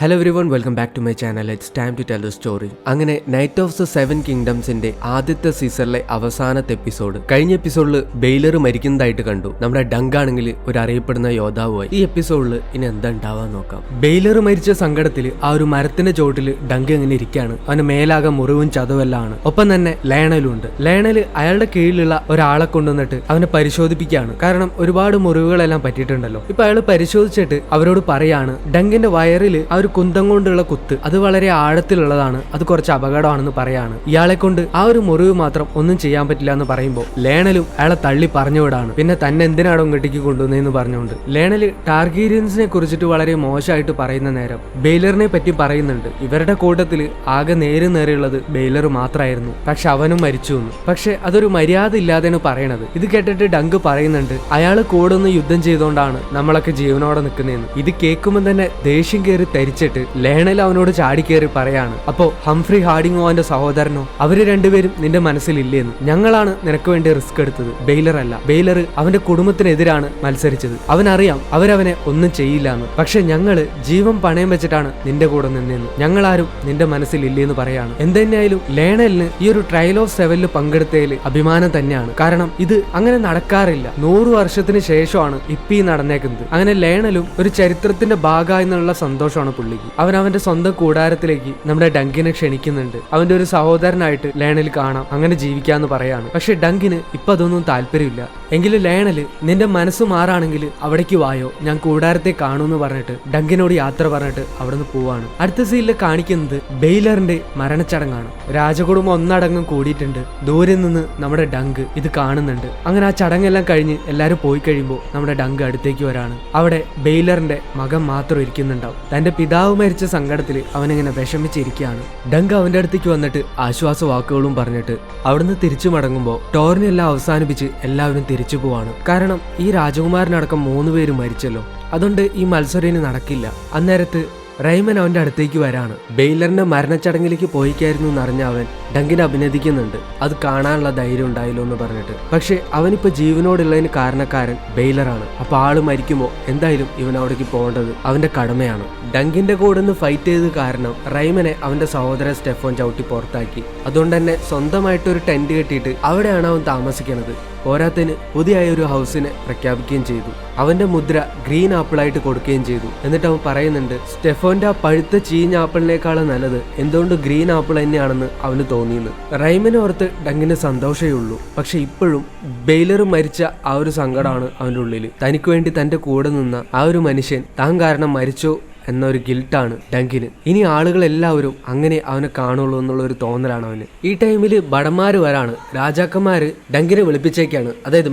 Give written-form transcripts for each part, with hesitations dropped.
Hello everyone, welcome back to my channel. It's time to tell the story. അങ്ങനെ Knight of the 7 കിങ്ഡംസിന്റെ ആദ്യത്തെ സീസണിലെ അവസാനത്തെ episode. കഴിഞ്ഞ എപ്പിസോഡിൽ ബെയ്ലർ മരിക്കുന്നതായിട്ട് കണ്ടു. നമ്മുടെ ഡങ്ക് ആണെങ്കിൽ ഒരു അറിയപ്പെടുന്ന യോദ്ധാവുമായി. ഈ എപ്പിസോഡിൽ ഇനി എന്താ ഉണ്ടാവാൻ നോക്കാം. ബെയ്ലർ മരിച്ച സങ്കടത്തിൽ ആ ഒരു മരത്തിന്റെ ചോട്ടിൽ ഡങ്ക് എങ്ങനെ ഇരിക്കുകയാണ്. അവന് മേലാകെ മുറിവും ചതവെല്ലാം ആണ്. ഒപ്പം തന്നെ ലയണലും ഉണ്ട്. ലയണല് അയാളുടെ കീഴിലുള്ള ഒരാളെ കൊണ്ടുവന്നിട്ട് അവനെ പരിശോധിപ്പിക്കുകയാണ്. കാരണം ഒരുപാട് മുറിവുകളെല്ലാം പറ്റിയിട്ടുണ്ടല്ലോ. ഇപ്പൊ അയാൾ പരിശോധിച്ചിട്ട് അവരോട് പറയാണ്, ഡങ്കിന്റെ വയറിൽ ആ ഒരു കുന്തം കൊണ്ടുള്ള കുത്ത് അത് വളരെ ആഴത്തിലുള്ളതാണ്, അത് കുറച്ച് അപകടമാണെന്ന് പറയാണ്. ഇയാളെ കൊണ്ട് ആ ഒരു മുറിവ് മാത്രം ഒന്നും ചെയ്യാൻ പറ്റില്ല എന്ന് പറയുമ്പോൾ ലേണലും അയാളെ തള്ളി പറഞ്ഞുവിടാണ്. പിന്നെ തന്നെ എന്തിനാണോ ഇങ്ങോട്ടേക്ക് കൊണ്ടുവന്നതെന്ന് പറഞ്ഞുകൊണ്ട് ലേണല് ടാർഗീരിയൻസിനെ കുറിച്ചിട്ട് വളരെ മോശമായിട്ട് പറയുന്ന നേരം ബെയ്ലറിനെ പറ്റി പറയുന്നുണ്ട്. ഇവരുടെ കൂട്ടത്തിൽ ആകെ നേരെയുള്ളത് ബെയ്ലർ മാത്രമായിരുന്നു, പക്ഷെ അവനും മരിച്ചു എന്ന്. പക്ഷെ അതൊരു മര്യാദ ഇല്ലാതെയാണ് പറയണത്. ഇത് കേട്ടിട്ട് ഡങ്ക് പറയുന്നുണ്ട്, അയാള് കൂടെ ഒന്ന് യുദ്ധം ചെയ്തുകൊണ്ടാണ് നമ്മളൊക്കെ ജീവനോടെ നിൽക്കുന്നതെന്ന്. ഇത് കേൾക്കുമ്പോൾ തന്നെ ദേഷ്യം കയറി തരിച്ചിട്ട് ലേണൽ അവനോട് ചാടിക്കേറി പറയാണ്, അപ്പോ ഹംഫ്രി ഹാർഡിങ്ങോ അവന്റെ സഹോദരനോ അവര് രണ്ടുപേരും നിന്റെ മനസ്സിലില്ലേന്ന്. ഞങ്ങളാണ് നിനക്ക് വേണ്ടി റിസ്ക് എടുത്തത്, ബെയ്ലർ അല്ല. ബെയ്ലർ അവന്റെ കുടുംബത്തിനെതിരാണ് മത്സരിച്ചത്. അവനറിയാം അവരവനെ ഒന്നും ചെയ്യില്ല എന്ന്. പക്ഷെ ഞങ്ങള് ജീവൻ പണയം വെച്ചിട്ടാണ് നിന്റെ കൂടെ നിന്നെന്ന്. ഞങ്ങളാരും നിന്റെ മനസ്സിലില്ലേന്ന് പറയാണ്. എന്തെന്നെയായാലും ലേണലിന് ഈ ഒരു ട്രയൽ ഓഫ് 7 പങ്കെടുത്തതിൽ അഭിമാനം തന്നെയാണ്. കാരണം ഇത് അങ്ങനെ നടക്കാറില്ല. 100 വർഷത്തിന് ശേഷമാണ് ഇപ്പീ നടന്നേക്കുന്നത്. അങ്ങനെ ലേണലും ഒരു ചരിത്രത്തിന്റെ ഭാഗമായെന്നുള്ള സന്തോഷമാണ് പുള്ളിക്ക്. അവൻ അവന്റെ സ്വന്തം കൂടാരത്തിലേക്ക് നമ്മുടെ ഡങ്കിനെ ക്ഷണിക്കുന്നുണ്ട്. അവന്റെ ഒരു സഹോദരനായിട്ട് ലേണൽ കാണാം, അങ്ങനെ ജീവിക്കാന്ന് പറയാണ്. പക്ഷെ ഡങ്കിന് ഇപ്പൊ അതൊന്നും താല്പര്യമില്ല. എങ്കിലും ലേണല് നിന്റെ മനസ്സ് മാറാണെങ്കിൽ അവിടേക്ക് വായോ, ഞാൻ കൂടാരത്തെ കാണൂന്ന് പറഞ്ഞിട്ട് ഡങ്കിനോട് യാത്ര പറഞ്ഞിട്ട് അവിടെ നിന്ന് പോവാണ്. അടുത്ത സീനിൽ കാണിക്കുന്നത് ബെയ്ലറിന്റെ മരണച്ചടങ്ങാണ്. രാജകുടുംബം ഒന്നടങ്കം കൂടിയിട്ടുണ്ട്. ദൂരെ നിന്ന് നമ്മുടെ ഡങ്ക് ഇത് കാണുന്നുണ്ട്. അങ്ങനെ ആ ചടങ്ങെല്ലാം കഴിഞ്ഞ് എല്ലാരും പോയി കഴിയുമ്പോൾ നമ്മുടെ ഡങ്ക് അടുത്തേക്ക് വരാണ്. അവിടെ ബെയ്ലറിന്റെ മകൻ മാത്രം ഇരിക്കുന്നുണ്ടാവും. തന്റെ പിതാവ് മരിച്ച സങ്കടത്തിൽ അവനിങ്ങനെ വിഷമിച്ചിരിക്കുകയാണ്. ഡങ്ക് അവന്റെ അടുത്തേക്ക് വന്നിട്ട് ആശ്വാസ വാക്കുകളും പറഞ്ഞിട്ട് അവിടുന്ന് തിരിച്ചു മടങ്ങുമ്പോൾ ടോറിനെല്ലാം അവസാനിപ്പിച്ച് എല്ലാവരും തിരിച്ചു പോവാണ്. കാരണം ഈ രാജകുമാരനടക്കം 3 പേര് മരിച്ചല്ലോ, അതുകൊണ്ട് ഈ മത്സരം നടക്കില്ല. അന്നേരത്ത് റൈമൻ അവന്റെ അടുത്തേക്ക് വരാണ്. ബെയ്ലറിന്റെ മരണച്ചടങ്ങിലേക്ക് പോയിക്കായിരുന്നു എന്നറിഞ്ഞ അവൻ ഡങ്കിനെ അഭിനന്ദിക്കുന്നുണ്ട്. അത് കാണാനുള്ള ധൈര്യം ഉണ്ടായില്ലോ എന്ന് പറഞ്ഞിട്ട്. പക്ഷെ അവനിപ്പോ ജീവനോടുള്ളതിന് കാരണക്കാരൻ ബെയ്ലറാണ്. അപ്പൊ ആള് മരിക്കുമ്പോ എന്തായാലും ഇവൻ അവിടേക്ക് പോകേണ്ടത് അവന്റെ കടമയാണ്. ഡങ്കിന്റെ കൂടെ നിന്ന് ഫൈറ്റ് ചെയ്ത് കാരണം റൈമനെ അവന്റെ സഹോദരൻ സ്റ്റെഫോൻ ചവിട്ടി പുറത്താക്കി. അതുകൊണ്ട് തന്നെ സ്വന്തമായിട്ടൊരു ടെന്റ് കെട്ടിയിട്ട് അവിടെയാണ് അവൻ താമസിക്കുന്നത്. പോരാത്തതിന് പുതിയ ഒരു ഹൗസിനെ പ്രഖ്യാപിക്കുകയും ചെയ്തു. അവന്റെ മുദ്ര ഗ്രീൻ ആപ്പിളായിട്ട് കൊടുക്കുകയും ചെയ്തു. എന്നിട്ട് അവൻ പറയുന്നുണ്ട്, സ്റ്റെഫോന്റെ ആ പഴുത്ത ചീഞ്ഞ ആപ്പിളിനേക്കാളും നല്ലത് എന്തുകൊണ്ട് ഗ്രീൻ ആപ്പിൾ തന്നെയാണെന്ന് അവന് തോന്നിയെന്ന്. റൈമനെ ഓർത്ത് ഡങ്കിന് സന്തോഷമേ ഉള്ളൂ. പക്ഷെ ഇപ്പോഴും ബെയ്ലർ മരിച്ച ആ ഒരു സങ്കടമാണ് അവന്റെ ഉള്ളിൽ. തനിക്ക് വേണ്ടി തന്റെ കൂടെ നിന്ന ആ ഒരു മനുഷ്യൻ താൻ കാരണം മരിച്ചോ എന്നൊരു ഗിൽട്ടാണ് ഡങ്കിന്. ഇനി ആളുകൾ എല്ലാവരും അങ്ങനെ അവനെ കാണുള്ളൂ എന്നുള്ള ഒരു തോന്നലാണ് അവന്. ഈ ടൈമിൽ ഭടന്മാര് വരാണ്. രാജാക്കന്മാര് ഡങ്കിനെ വിളിപ്പിച്ചേക്കാണ്, അതായത്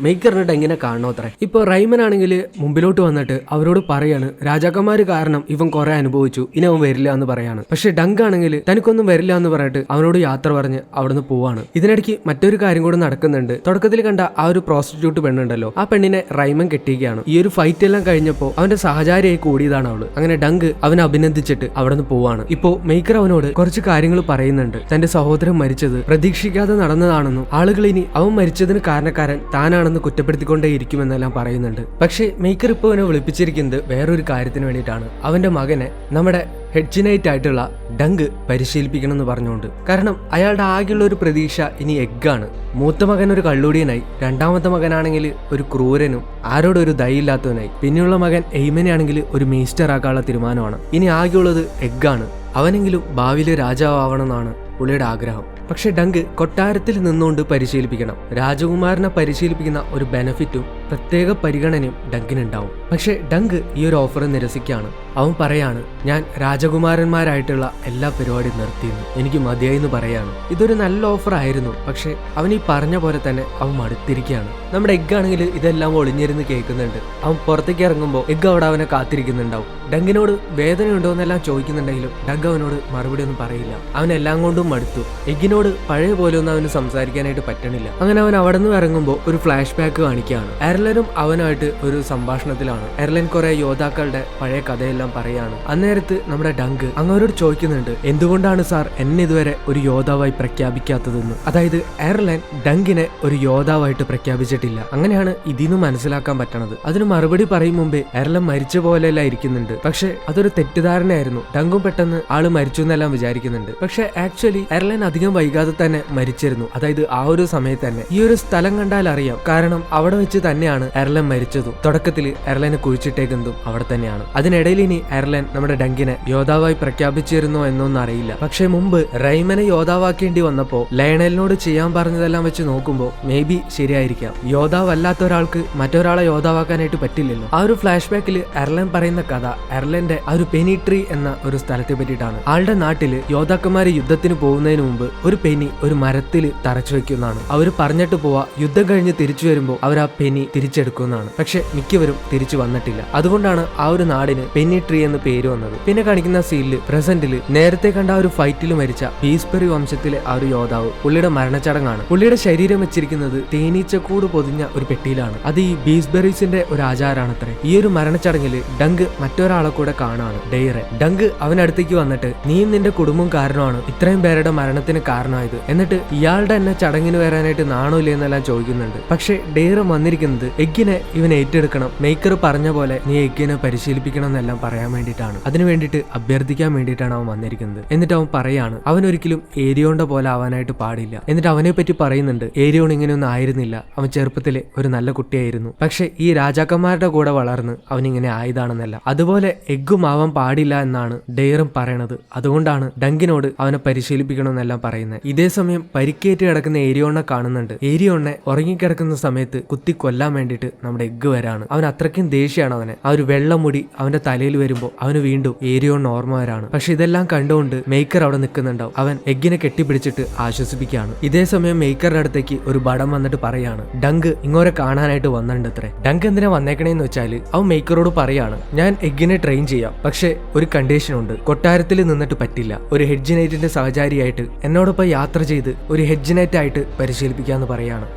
മേക്കറിന് ഡങ്കിനെ കാണണോത്രേ. ഇപ്പൊ റൈമൻ ആണെങ്കിൽ മുമ്പിലോട്ട് വന്നിട്ട് അവരോട് പറയാണ്, രാജാക്കന്മാര് കാരണം ഇവൻ കുറെ അനുഭവിച്ചു, ഇനി അവൻ വരില്ല എന്ന് പറയാണ്. പക്ഷെ ഡങ്ക് ആണെങ്കിൽ തനിക്കൊന്നും വരില്ല എന്ന് പറഞ്ഞിട്ട് അവനോട് യാത്ര പറഞ്ഞ് അവിടുന്ന് പോവാണ്. ഇതിനിടയ്ക്ക് മറ്റൊരു കാര്യം കൂടെ നടക്കുന്നുണ്ട്. തുടക്കത്തിൽ കണ്ട ആ ഒരു പ്രോസ്റ്റിറ്റ്യൂട്ട് പെണ്ണുണ്ടല്ലോ, ആ പെണ്ണിനെ റൈമൻ കെട്ടിയിരിക്കുകയാണ്. ഈ ഒരു ഫൈറ്റ് എല്ലാം കഴിഞ്ഞപ്പോൾ അവന്റെ സഹചാരിയായി കൂടിയതാണ് അവള്. അങ്ങനെ ഡങ്ക് അവനെ അഭിനന്ദിച്ചിട്ട് അവിടെ നിന്ന് പോവാണ്. ഇപ്പോ മേക്കർ അവനോട് കുറച്ച് കാര്യങ്ങൾ പറയുന്നുണ്ട്. തന്റെ സഹോദരൻ മരിച്ചത് പ്രതീക്ഷിക്കാതെ നടന്നതാണെന്നും ആളുകൾ ഇനി അവൻ മരിച്ചതിന് കാരണക്കാരൻ താനാണെന്ന് കുറ്റപ്പെടുത്തിക്കൊണ്ടേ ഇരിക്കുമെന്നെല്ലാം പറയുന്നുണ്ട്. പക്ഷേ മേക്കർ ഇപ്പോൾ അവനെ വിളിപ്പിച്ചിരിക്കുന്നത് വേറൊരു കാര്യത്തിന് വേണ്ടിയിട്ടാണ്. അവന്റെ മകനെ നമ്മുടെ ഹെഡ്ജിനൈറ്റ് ആയിട്ടുള്ള ഡങ്ക് പരിശീലിപ്പിക്കണം എന്ന് പറഞ്ഞുകൊണ്ട്. കാരണം അയാളുടെ ആകെയുള്ള ഒരു പ്രതീക്ഷ ഇനി എഗ്ഗാണ്. മൂത്ത മകൻ ഒരു കള്ളുടിയനായി, രണ്ടാമത്തെ മകനാണെങ്കിൽ ഒരു ക്രൂരനും ആരോടൊരു ദയയില്ലാത്തവനായി, പിന്നെയുള്ള മകൻ എയ്മനാണെങ്കിൽ ഒരു മേസ്റ്റർ ആക്കാനുള്ള തീരുമാനമാണ്. ഇനി ആകെയുള്ളത് എഗ്ഗാണ്. അവനെങ്കിലും ഭാവിയിലെ രാജാവണമെന്നാണ് പുള്ളിയുടെ ആഗ്രഹം. പക്ഷെ ഡങ്ക് കൊട്ടാരത്തിൽ നിന്നുകൊണ്ട് പരിശീലിപ്പിക്കണം. രാജകുമാരനെ പരിശീലിപ്പിക്കുന്ന ഒരു ബെനഫിറ്റും പ്രത്യേക പരിഗണനയും ഡങ്കിനുണ്ടാവും. പക്ഷെ ഡങ്ക് ഈ ഒരു ഓഫർ നിരസിക്കുകയാണ്. അവൻ പറയാണ്, ഞാൻ രാജകുമാരന്മാരായിട്ടുള്ള എല്ലാ പരിപാടിയും നിർത്തിയെന്ന്, എനിക്ക് മതിയായി എന്ന് പറയാണ്. ഇതൊരു നല്ല ഓഫർ ആയിരുന്നു. പക്ഷെ അവൻ ഈ പറഞ്ഞ പോലെ തന്നെ അവൻ മടുത്തിരിക്കുകയാണ്. നമ്മുടെ എഗ്ഗ് ആണെങ്കിൽ ഇതെല്ലാം ഒളിഞ്ഞിരുന്ന് കേൾക്കുന്നുണ്ട്. അവൻ പുറത്തേക്ക് ഇറങ്ങുമ്പോൾ എഗ്ഗ് അവിടെ അവനെ കാത്തിരിക്കുന്നുണ്ടാവും. ഡങ്കിനോട് വേദനയുണ്ടോ എന്നെല്ലാം ചോദിക്കുന്നുണ്ടെങ്കിലും ഡങ്ക് അവനോട് മറുപടി ഒന്നും പറയില്ല. അവനെല്ലാം കൊണ്ടും മടുത്തു. എഗ്ഗിനോട് പഴയ പോലെ ഒന്നും അവന് സംസാരിക്കാനായിട്ട് പറ്റണില്ല. അങ്ങനെ അവൻ അവിടെ നിന്ന് ഇറങ്ങുമ്പോൾ ഒരു ഫ്ലാഷ് ബാക്ക് കാണിക്കുകയാണ്. എർലനും അവനുമായിട്ട് ഒരു സംഭാഷണത്തിലാണ്. എർലൻ കുറെ യോദ്ധാക്കളുടെ പഴയ കഥയെല്ലാം പറയാണ്. അന്നേരത്ത് നമ്മുടെ ഡങ്ക് അങ്ങോരോട് ചോദിക്കുന്നുണ്ട്, എന്തുകൊണ്ടാണ് സാർ എന്നെ ഇതുവരെ ഒരു യോദ്ധാവായി പ്രഖ്യാപിക്കാത്തതെന്ന്. അതായത് എർലൻ ഡങ്കിനെ ഒരു യോദ്ധാവായിട്ട് പ്രഖ്യാപിച്ചിട്ടില്ല. അങ്ങനെയാണ് ഇതിന്ന് മനസ്സിലാക്കാൻ പറ്റണത്. അതിന് മറുപടി പറയും മുമ്പേ എർലൻ മരിച്ച പോലെയല്ല ഇരിക്കുന്നുണ്ട്. പക്ഷെ അതൊരു തെറ്റിദ്ധാരണയായിരുന്നു. ഡങ്കും പെട്ടെന്ന് ആള് മരിച്ചു എന്നെല്ലാം വിചാരിക്കുന്നുണ്ട്. പക്ഷെ ആക്ച്വലി എർലൻ അധികം വൈകാതെ തന്നെ മരിച്ചിരുന്നു. അതായത് ആ ഒരു സമയത്ത് തന്നെ. ഈ ഒരു സ്ഥലം കണ്ടാൽ അറിയാം, കാരണം അവിടെ വെച്ച് തന്നെയാണ് എർലൻ മരിച്ചതും. തുടക്കത്തിൽ എർലനെ കുഴിച്ചിട്ടേക്കുന്നതും അവിടെ തന്നെയാണ്. അതിനിടയിൽ ഇനി എർലൻ നമ്മുടെ ഡങ്കിനെ യോദ്ധാവായി പ്രഖ്യാപിച്ചിരുന്നോ എന്നൊന്നും അറിയില്ല. പക്ഷെ മുമ്പ് റൈമനെ യോദ്ധാവാക്കേണ്ടി വന്നപ്പോ ലയണലിനോട് ചെയ്യാൻ പറഞ്ഞതെല്ലാം വെച്ച് നോക്കുമ്പോൾ മേ ബി ശരിയായിരിക്കാം. യോദ്ധാവല്ലാത്ത ഒരാൾക്ക് മറ്റൊരാളെ യോദ്ധാവാക്കാനായിട്ട് പറ്റില്ലല്ലോ. ആ ഒരു ഫ്ലാഷ് ബാക്കിൽ എർലൻ പറയുന്ന കഥ എർലന്റെ ആ ഒരു പെനി ട്രീ എന്ന ഒരു സ്ഥലത്തെ പറ്റിയിട്ടാണ്. ആളുടെ നാട്ടില് യോദ്ധാക്കന്മാര് യുദ്ധത്തിന് പോകുന്നതിന് മുമ്പ് ഒരു പെനി ഒരു മരത്തിൽ തറച്ചു വെക്കുന്നതാണ്. അവര് പറഞ്ഞിട്ട് പോവാ, യുദ്ധം കഴിഞ്ഞ് തിരിച്ചു വരുമ്പോൾ അവർ ആ പെനി തിരിച്ചെടുക്കുന്നതാണ്. പക്ഷെ മിക്കവരും തിരിച്ചു വന്നിട്ടില്ല. അതുകൊണ്ടാണ് ആ ഒരു നാടിന് പെനി ട്രീ എന്ന് പേര് വന്നത്. പിന്നെ കാണിക്കുന്ന സീനില് പ്രസന്റില് നേരത്തെ കണ്ട ആ ഒരു ഫൈറ്റിൽ മരിച്ച ബീസ്ബെറി വംശത്തിലെ ആ ഒരു യോദ്ധാവ് പുള്ളിയുടെ മരണച്ചടങ്ങാണ്. പുള്ളിയുടെ ശരീരം വെച്ചിരിക്കുന്നത് തേനീച്ചക്കൂട് പൊതിഞ്ഞ ഒരു പെട്ടിയിലാണ്. അത് ഈ ബീസ്ബെറീസിന്റെ ഒരു ആചാരാണത്രേ. ഈ ഒരു മരണച്ചടങ്ങില് ഡങ്ക് മറ്റൊരാളെ കൂടെ കാണാണ്, ഡെയ്റെ. ഡങ്ക് അവനടുത്തേക്ക് വന്നിട്ട്, നീയും നിന്റെ കുടുംബം കാരണമാണ് ഇത്രയും പേരുടെ മരണത്തിന് കാരണമായത്, എന്നിട്ട് ഇയാളുടെ എന്നെ ചടങ്ങിന് വരാനായിട്ട് നാണമില്ല എന്നെല്ലാം ചോദിക്കുന്നുണ്ട്. പക്ഷെ ഡെയ്റെ വന്നിരിക്കുന്നത് എഗ്ഗിനെ ഇവൻ ഏറ്റെടുക്കണം, മേക്കർ പറഞ്ഞ പോലെ നീ എഗ്ഗിനെ പരിശീലിപ്പിക്കണം എന്നെല്ലാം പറയാൻ വേണ്ടിയിട്ടാണ്. അതിനു വേണ്ടിയിട്ട് അഭ്യർത്ഥിക്കാൻ വേണ്ടിയിട്ടാണ് അവൻ വന്നിരിക്കുന്നത്. എന്നിട്ട് അവൻ പറയാണ് അവൻ ഒരിക്കലും ഏരിയോണ്ട പോലെ ആവാനായിട്ട് പാടില്ല. എന്നിട്ട് അവനെ പറ്റി പറയുന്നുണ്ട്, ഏരിയോൺ ഇങ്ങനെയൊന്നും ആയിരുന്നില്ല, അവൻ ചെറുപ്പത്തിലെ ഒരു നല്ല കുട്ടിയായിരുന്നു. പക്ഷെ ഈ രാജാക്കന്മാരുടെ കൂടെ വളർന്ന് അവൻ ഇങ്ങനെ ആയതാണെന്നല്ല. അതുപോലെ എഗ്ഗും ആവാൻ പാടില്ല എന്നാണ് ഡെയ്റും പറയണത്. അതുകൊണ്ടാണ് ഡങ്കിനോട് അവനെ പരിശീലിപ്പിക്കണമെന്നെല്ലാം പറയുന്നത്. ഇതേ സമയം പരിക്കേറ്റ് കിടക്കുന്ന ഏരിയോണെ കാണുന്നുണ്ട്. ഏരിയോണെ ഉറങ്ങിക്കിടക്കുന്ന സമയത്ത് കുത്തി കൊല്ലാൻ വേണ്ടിയിട്ട് നമ്മുടെ എഗ്ഗ് വരാണ്. അവൻ അത്രയ്ക്കും ദേഷ്യമാണ് അവനെ. ആ ഒരു വെള്ളമുടി അവന്റെ തലയിൽ വരുമ്പോൾ അവന് വീണ്ടും ഏരിയോൺ ഓർമ്മ വരാണ്. പക്ഷെ ഇതെല്ലാം കണ്ടുകൊണ്ട് മേക്കർ അവിടെ നിൽക്കുന്നുണ്ടാവും. അവൻ എഗ്ഗിനെ കെട്ടിപ്പിടിച്ചിട്ട് ആശ്വസിപ്പിക്കുകയാണ്. ഇതേ സമയം മേക്കറുടെ അടുത്തേക്ക് ഒരു ബടം വന്നിട്ട് പറയാണ്, ഡങ്ക് ഇങ്ങോരെ കാണാനായിട്ട് വന്നിട്ടുണ്ട് അത്രേ. ഡങ്ക് എന്തിനാ വന്നേക്കണേന്ന് വെച്ചാല് അവൻ മേക്കറോട് പറയാണ്, ഞാൻ എഗ്ഗിനെ ട്രെയിൻ ചെയ്യാം, പക്ഷെ ഒരു കണ്ടീഷൻ ഉണ്ട്, കൊട്ടാരത്തിൽ നിന്നിട്ട് പറ്റില്ല. ഒരു ഹെഡ്ജ് നൈറ്റിന്റെ സഹചാരിയായിട്ട് എന്നോടൊപ്പം യാത്ര ചെയ്ത് ഒരു ഹെഡ്ജ് നൈറ്റ് ആയിട്ട് പരിശീലിപ്പിക്കാന്ന് പറയാണ്.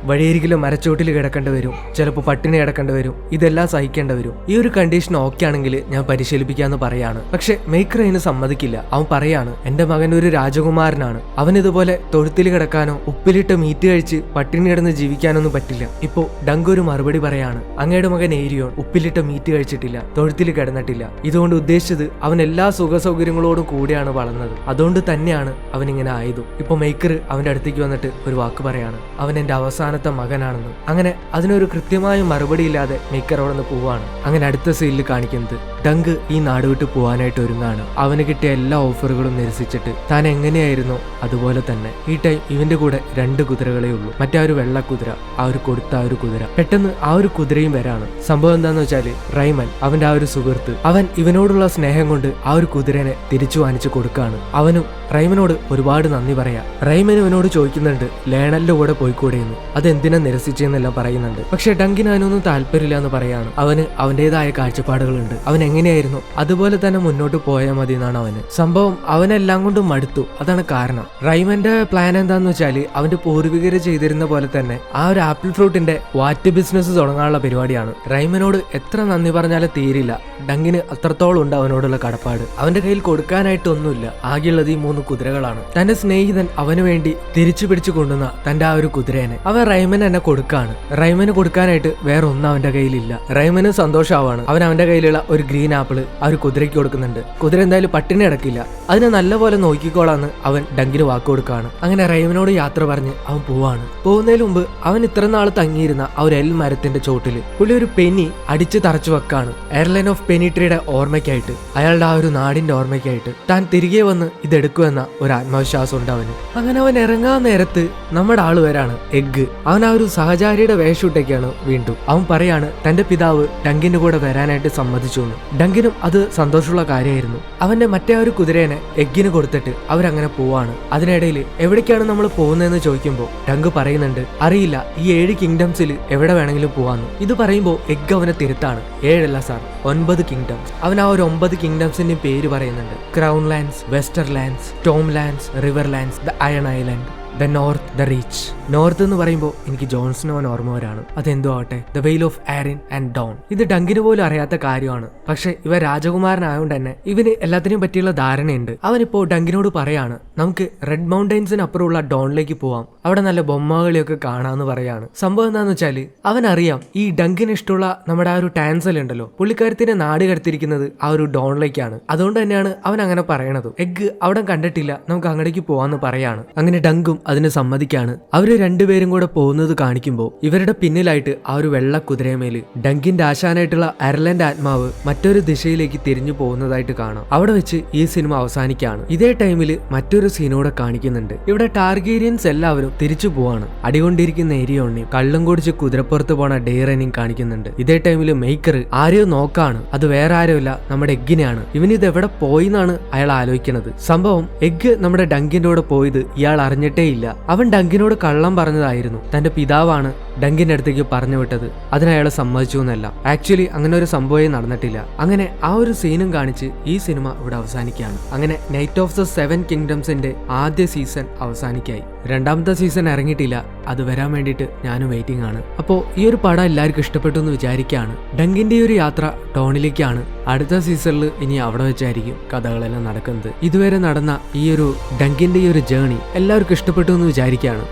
വഴിയരികിലും മരച്ചോട്ടിൽ കിടക്കേണ്ടി വരും, ചിലപ്പോൾ പട്ടിണി കിടക്കേണ്ടി വരും, ഇതെല്ലാം സഹിക്കേണ്ടി വരും. ഈ ഒരു കണ്ടീഷൻ ഓക്കെ ആണെങ്കിൽ ഞാൻ പരിശീലിപ്പിക്കാന്ന് പറയാണ്. പക്ഷെ മേക്കർ അതിന് സമ്മതിക്കില്ല. അവൻ പറയാണ്, എന്റെ മകൻ ഒരു രാജകുമാരനാണ്, അവൻ ഇതുപോലെ തൊഴുത്തിൽ കിടക്കാനോ ഉപ്പിലിട്ട് മീറ്റ് കഴിച്ച് പട്ടിണി കിടന്ന് ജീവിക്കാനൊന്നും പറ്റില്ല. ഇപ്പോ ഡങ്ക് ഒരു മറുപടി പറയാണ്, അങ്ങയുടെ മകൻ ഏരിയോൺ ഉപ്പിലിട്ട മീറ്റ് കഴിച്ചിട്ടില്ല, തൊഴുത്തിൽ കിടന്നിട്ടില്ല. ഇതുകൊണ്ട് ഉദ്ദേശിച്ചത് അവൻ എല്ലാ സുഖ സൗകര്യങ്ങളോടും കൂടിയാണ് വളർന്നത്, അതുകൊണ്ട് തന്നെയാണ് അവൻ ഇങ്ങനെ ആയതും. ഇപ്പൊ മേക്കർ അവന്റെ അടുത്തേക്ക് വന്നിട്ട് ഒരു വാക്ക് പറയാണ്, അവൻ എന്റെ അവസാനത്തെ മകനാണെന്ന്. അങ്ങനെ അതിനൊരു കൃത്യമായ മറുപടി ഇല്ലാതെ മേക്കർ അവിടെ നിന്ന് പോവാണ്. അങ്ങനെ അടുത്ത സീനിൽ കാണിക്കുന്നത് ഡങ്ക് ഈ നാട് വിട്ട് പോവാനായിട്ട് ഒരുങ്ങാണ്. അവന് കിട്ടിയ എല്ലാ ഓഫറുകളും നിരസിച്ചിട്ട് താൻ എങ്ങനെയായിരുന്നോ അതുപോലെ തന്നെ. ഈ ടൈം ഇവന്റെ കൂടെ 2 കുതിരകളേ ഉള്ളൂ. മറ്റേ ഒരു വെള്ള കുതിര, ആ ഒരു കൊടുത്ത ആ ഒരു കുതിര. പെട്ടെന്ന് ആ ഒരു കുതിരയും വരാണ്. സംഭവം എന്താന്ന് വെച്ചാല് റൈമൻ അവന്റെ ആ ഒരു സുഹൃത്ത്, അവൻ ഇവനോടുള്ള സ്നേഹം കൊണ്ട് ആ ഒരു കുതിരനെ തിരിച്ചു വാങ്ങിച്ചു കൊടുക്കാണ്. അവനും റൈമനോട് ഒരുപാട് നന്ദി പറയാ. റൈമൻ ഇവനോട് ചോദിക്കുന്നുണ്ട് ലേണലിന്റെ കൂടെ പോയിക്കൂടെയെന്ന്. അതെന്തിനാ നിരസിച്ചെന്നെല്ലാം പറയുന്നുണ്ട്. പക്ഷെ ഡങ്കിന് അതിനൊന്നും താല്പര്യമില്ല എന്ന് പറയാണ്. അവന് അവന്റേതായ കാഴ്ചപ്പാടുകളുണ്ട്. അവൻ എങ്ങനെയായിരുന്നു അതുപോലെ തന്നെ മുന്നോട്ട് പോയാൽ മതി എന്നാണ് അവന്. സംഭവം അവനെല്ലാം കൊണ്ടും മടുത്തു. അതാണ് കാരണം. റൈമന്റെ പ്ലാൻ എന്താന്ന് വെച്ചാല് അവന്റെ പൂർവികര് ചെയ്തിരുന്ന പോലെ തന്നെ ആ ഒരു ആപ്പിൾ ഫ്രൂട്ടിന്റെ വാറ്റ് ബിസിനസ് തുടങ്ങാനുള്ള പരിപാടിയാണ്. റൈമനോട് എത്ര നന്ദി പറഞ്ഞാലും തീരില്ല. ഡങ്കിന് അത്രത്തോളം ഉണ്ട് അവനോടുള്ള കടപ്പാട്. അവന്റെ കയ്യിൽ കൊടുക്കാനായിട്ടൊന്നുമില്ല. ആകെയുള്ളത് ഈ 3 കുതിരകളാണ്. തന്റെ സ്നേഹിതൻ അവന് വേണ്ടി തിരിച്ചു പിടിച്ചു കൊണ്ടുവന്ന തന്റെ ആ ഒരു കുതിരേനെ അവൻ റൈമന് എന്നെ കൊടുക്കാണ്. റൈമന് കൊടുക്കാനായിട്ട് വേറെ ഒന്നും അവന്റെ കയ്യിലില്ല. റൈമന് സന്തോഷമാവാണ്. അവൻ അവന്റെ കയ്യിലുള്ള ഒരു ഗ്രീൻ ആപ്പിള് ആ ഒരു കുതിരയ്ക്ക് കൊടുക്കുന്നുണ്ട്. കുതിര എന്തായാലും പട്ടിണി കിടക്കില്ല, അതിനെ നല്ലപോലെ നോക്കിക്കോളാന്ന് അവൻ ഡങ്കിന് വാക്ക് കൊടുക്കാണ്. അങ്ങനെ റൈമനോട് യാത്ര പറഞ്ഞ് അവൻ പോവാണ്. പോകുന്നതിന് മുമ്പ് അവൻ ഇത്ര നാൾ തങ്ങിയിരുന്ന ആ ഒരു എൽ മരത്തിന്റെ ചോട്ടില് പുള്ളി ഒരു പെനി അടിച്ചു തറച്ചു വെക്കാണ്. എയർലൈൻ ഓഫ് പെനി ട്രീയുടെ ഓർമ്മയ്ക്കായിട്ട്, അയാളുടെ ആ ഒരു നാടിന്റെ ഓർമ്മയ്ക്കായിട്ട് താൻ തിരികെ വന്ന് ഇതെടുക്കുമെന്ന ഒരു ആത്മവിശ്വാസം ഉണ്ട് അവന്. അങ്ങനെ അവൻ ഇറങ്ങാൻ നേരത്ത് നമ്മുടെ ആള് വരാണ്, എഗ്ഗ്. അവൻ ആ ഒരു സഹചാരിയുടെ വേഷമിട്ടൊക്കെയാണ് വീണ്ടും. അവൻ പറയാണ് തന്റെ പിതാവ് ഡങ്കിന്റെ കൂടെ വരാനായിട്ട് സമ്മതിച്ചു എന്ന്. ഡങ്കിനും അത് സന്തോഷമുള്ള കാര്യമായിരുന്നു. അവന്റെ മറ്റേ ഒരു കുതിരേനെ എഗ്ഗിന് കൊടുത്തിട്ട് അവരങ്ങനെ പോവാണ്. അതിനിടയിൽ എവിടേക്കാണ് നമ്മൾ പോകുന്നതെന്ന് ചോദിക്കുമ്പോൾ ഡങ്ക് പറയുന്നുണ്ട്, അറിയില്ല, ഈ 7 കിങ്ഡംസിൽ എവിടെ വേണമെങ്കിലും പോവാന്ന്. ഇത് പറയുമ്പോൾ എഗ്ഗ് അവനെ തിരുത്താണ്. 7 അല്ല സാർ, 9 കിങ്ഡംസ്. അവൻ ആ ഒരു 9 കിങ്ഡംസിന്റെ പേര് പറയുന്നുണ്ട്. Crownlands, Westerlands, Stormlands, Riverlands, the Iron Island. The North the Reach. North എന്ന് പറയുമ്പോൾ എനിക്ക് ജോൺ സ്നോൻ ഓർമ്മ വരാണ്. അതെന്തോ ആവട്ടെ, ദ വെയിൽ ഓഫ് ആരിൻ ആൻഡ് ഡോൺ. ഇത് ഡങ്കിന് പോലും അറിയാത്ത കാര്യമാണ്. പക്ഷെ ഇവ രാജകുമാരനായതുകൊണ്ട് തന്നെ ഇവന് എല്ലാത്തിനെയും പറ്റിയുള്ള ധാരണയുണ്ട്. അവനിപ്പോ ഡങ്കിനോട് പറയാണ്, നമുക്ക് റെഡ് മൗണ്ടൈൻസിന് അപ്പുറമുള്ള ഡോണിലേക്ക് പോവാം, അവിടെ നല്ല ബൊമ്മകളിയൊക്കെ കാണാന്ന് പറയാണ്. സംഭവം എന്താന്ന് വെച്ചാല് അവനറിയാം ഈ ഡങ്കിന് ഇഷ്ടമുള്ള നമ്മുടെ ആ ഒരു ടാൻസൽ ഉണ്ടല്ലോ, പുള്ളിക്കാരത്തിന്റെ നാട് കടത്തിരിക്കുന്നത് ആ ഒരു ഡോണിലേക്കാണ്. അതുകൊണ്ട് തന്നെയാണ് അവൻ അങ്ങനെ പറയണത്. എഗ് അവിടെ കണ്ടിട്ടില്ല, നമുക്ക് അങ്ങടേക്ക് പോവാന്ന് പറയാണ്. അങ്ങനെ ഡങ്കും അതിന് സമ്മതിക്കാണ്. അവര് രണ്ടുപേരും കൂടെ പോകുന്നത് കാണിക്കുമ്പോൾ ഇവരുടെ പിന്നിലായിട്ട് ആ ഒരു വെള്ള കുതിരയമേല് ഡങ്കിന്റെ ആശാനായിട്ടുള്ള അയർലൻഡ് ആത്മാവ് മറ്റൊരു ദിശയിലേക്ക് തിരിഞ്ഞു പോകുന്നതായിട്ട് കാണാം. അവിടെ വെച്ച് ഈ സിനിമ അവസാനിക്കാണ്. ഇതേ ടൈമില് മറ്റൊരു സീനൂടെ കാണിക്കുന്നുണ്ട്. ഇവിടെ ടാർഗേരിയൻസ് എല്ലാവരും തിരിച്ചു പോവാണ്. അടികൊണ്ടിരിക്കുന്ന എരിയോണിയും കള്ളും കുടിച്ച് കുതിരപ്പുറത്ത് പോണ ഡെയ്റനെയും കാണിക്കുന്നുണ്ട്. ഇതേ ടൈമില് മേക്കർ ആരെയോ നോക്കാണ്. അത് വേറെ ആരുമില്ല, നമ്മുടെ എഗ്ഗിനെയാണ്. ഇവനിത് എവിടെ പോയിന്നാണ് അയാൾ ആലോചിക്കുന്നത്. സംഭവം എഗ്ഗ് നമ്മുടെ ഡങ്കിന്റെ കൂടെ പോയത് ഇയാൾ അറിഞ്ഞിട്ടേ ഇല്ല. അവൻ ഡങ്കിനോട് കള്ളം പറഞ്ഞതായിരുന്നു. തന്റെ പിതാവാണ് ഡങ്കിന്റെ അടുത്തേക്ക് പറഞ്ഞു വിട്ടത്. അതിനയാൾ സമ്മതിച്ചു എന്നല്ല. ആക്ച്വലി അങ്ങനെ ഒരു സംഭവം നടന്നിട്ടില്ല. അങ്ങനെ ആ ഒരു സീനും കാണിച്ച് ഈ സിനിമ ഇവിടെ അവസാനിക്കുകയാണ്. അങ്ങനെ നൈറ്റ് ഓഫ് ദ 7 കിങ്ഡംസിന്റെ ആദ്യ സീസൺ അവസാനിക്കായി. രണ്ടാമത്തെ സീസൺ ഇറങ്ങിയിട്ടില്ല. അത് വരാൻ വേണ്ടിയിട്ട് ഞാനും വെയിറ്റിംഗ് ആണ്. അപ്പോൾ ഈ ഒരു പടം എല്ലാവർക്കും ഇഷ്ടപ്പെട്ടു എന്ന് വിചാരിക്കുകയാണ്. ഡങ്കിന്റെ ഈ ഒരു യാത്ര ടോണിലേക്കാണ്. അടുത്ത സീസണിൽ ഇനി അവിടെ വെച്ചായിരിക്കും കഥകളെല്ലാം നടക്കുന്നത്. ഇതുവരെ നടന്ന ഈ ഒരു ഡങ്കിന്റെ ഈ ഒരു ജേണി എല്ലാവർക്കും ഇഷ്ടപ്പെട്ടു എന്ന് വിചാരിക്കുകയാണ്.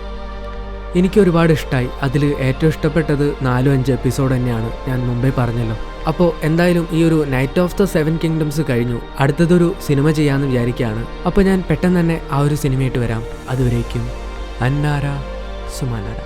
എനിക്ക് ഒരുപാട് ഇഷ്ടമായി. അതിൽ ഏറ്റവും ഇഷ്ടപ്പെട്ടത് 4-5 എപ്പിസോഡ് തന്നെയാണ്, ഞാൻ മുമ്പേ പറഞ്ഞല്ലോ. അപ്പോൾ എന്തായാലും ഈ ഒരു നൈറ്റ് ഓഫ് ദ 7 കിങ്ഡംസ് കഴിഞ്ഞു. അടുത്തതൊരു സിനിമ ചെയ്യാമെന്ന് വിചാരിക്കുകയാണ്. അപ്പോൾ ഞാൻ പെട്ടെന്ന് തന്നെ ആ ഒരു സിനിമയായിട്ട് വരാം. അതുവരേക്കും അന്നാര സുമാനാര.